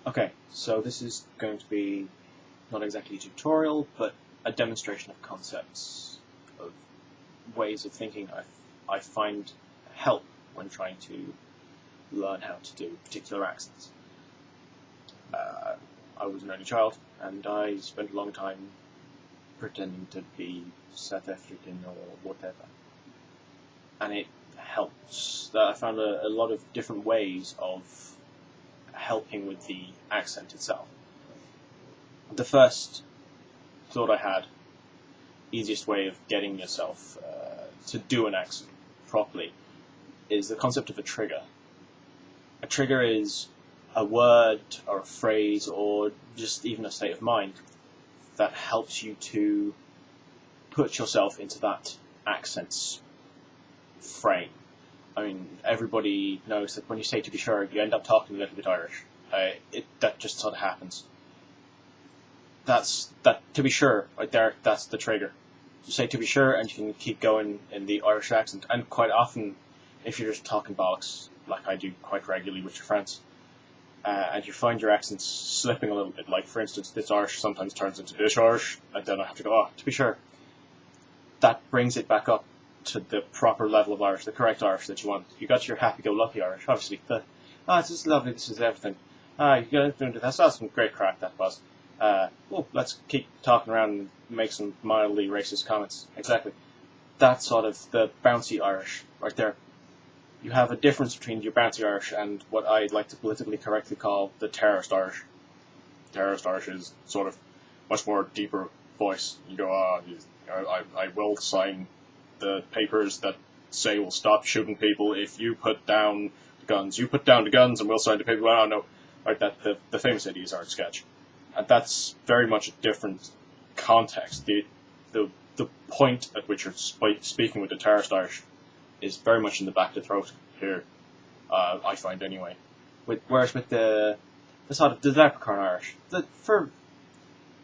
Okay, so this is going to be not exactly a tutorial, but a demonstration of concepts, of ways of thinking I find help when trying to learn how to do particular accents. I was an only child, and I spent a long time pretending to be South African or whatever. And it helps. I found a lot of different ways of helping with the accent itself. The first thought I had, easiest way of getting yourself to do an accent properly, is the concept of a trigger. A trigger is a word or a phrase or just even a state of mind that helps you to put yourself into that accent's frame. I mean, everybody knows that when you say to be sure, you end up talking a little bit Irish. That just sort of happens. That to be sure, right there, that's the trigger. You say to be sure, and you can keep going in the Irish accent. And quite often, if you're just talking bollocks, like I do quite regularly with your friends, and you find your accents slipping a little bit, like for instance, this Irish sometimes turns into ish Irish, and then I have to go, to be sure. That brings it back up to the proper level of Irish, the correct Irish that you want. You got your happy-go-lucky Irish, obviously. It's just lovely, this is everything. You got to do this. That's some great crack, that was. Let's keep talking around and make some mildly racist comments. Exactly. That's sort of the bouncy Irish, right there. You have a difference between your bouncy Irish and what I'd like to politically correctly call the terrorist Irish. Terrorist Irish is sort of much more deeper voice. You go, I will sign the papers that say we'll stop shooting people if you put down the guns. You put down the guns and we'll sign the paper. Oh, no. Right, that the famous Idiots art sketch. And that's very much a different context. The point at which you're speaking with the terrorist Irish is very much in the back of the throat here, I find anyway. Whereas with the sort of the leprechaun Irish, for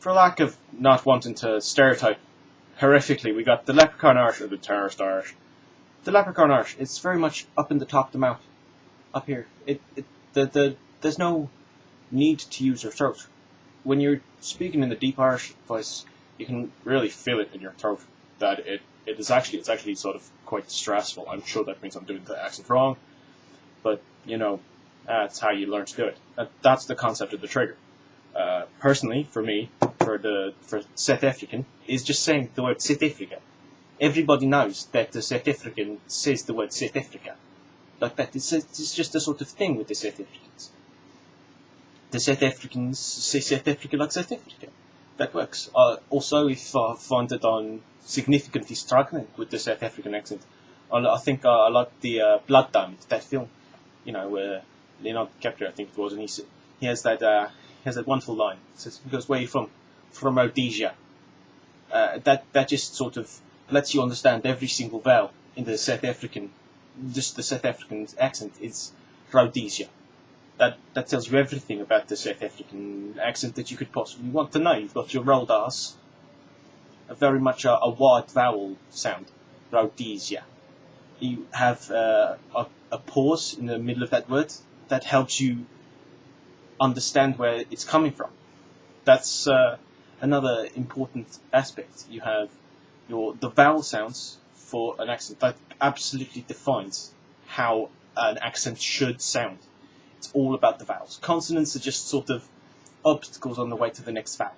lack of not wanting to stereotype horrifically, we got the leprechaun Irish and the terrorist Irish. The leprechaun Irish, it's very much up in the top of the mouth, up here. There's no need to use your throat. When you're speaking in the deep Irish voice, you can really feel it in your throat. That it's actually sort of quite stressful. I'm sure that means I'm doing the accent wrong, but that's how you learn to do it. That's the concept of the trigger. Personally, for me, for South African, is just saying the word South Africa. Everybody knows that the South African says the word South Africa. Like that, it's just a sort of thing with the South Africans. The South Africans say South Africa like South Africa. That works. Also, if I find that I'm significantly struggling with the South African accent, I think I like the Blood Diamond, that film, where Leonardo DiCaprio, I think it was, and he has that wonderful line. He goes, "Where are you from?" "From Rhodesia." That just sort of lets you understand every single vowel in the South African. Just the South African accent is Rhodesia. That tells you everything about the South African accent that you could possibly want to know. You've got your rolled R's, very much a wide vowel sound, Rhodesia. You have a pause in the middle of that word that helps you understand where it's coming from. That's another important aspect. You have the vowel sounds for an accent that absolutely defines how an accent should sound. It's all about the vowels. Consonants are just sort of obstacles on the way to the next vowel.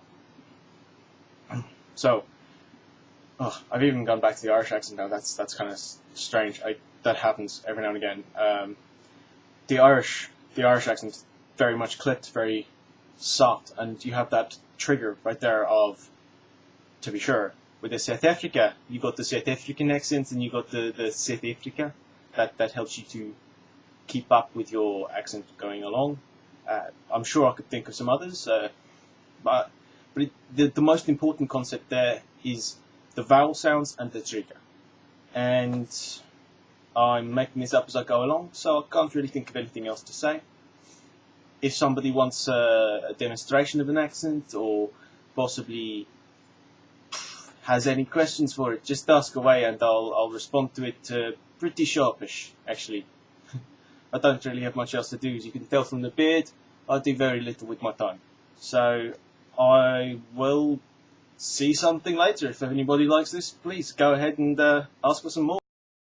So, I've even gone back to the Irish accent now. That's kind of strange. That happens every now and again. The Irish accent is very much clipped, very soft, and you have that trigger right there of, to be sure, with the South Africa, you got the South African accent and you got the South Africa. That helps you to keep up with your accent going along. I'm sure I could think of some others, but the most important concept there is the vowel sounds and the trigger. And I'm making this up as I go along, so I can't really think of anything else to say. If somebody wants a demonstration of an accent, or possibly has any questions for it, just ask away and I'll respond to it pretty sharpish, actually. I don't really have much else to do, as you can tell from the beard. I do very little with my time. So I will see something later. If anybody likes this, please go ahead and ask for some more.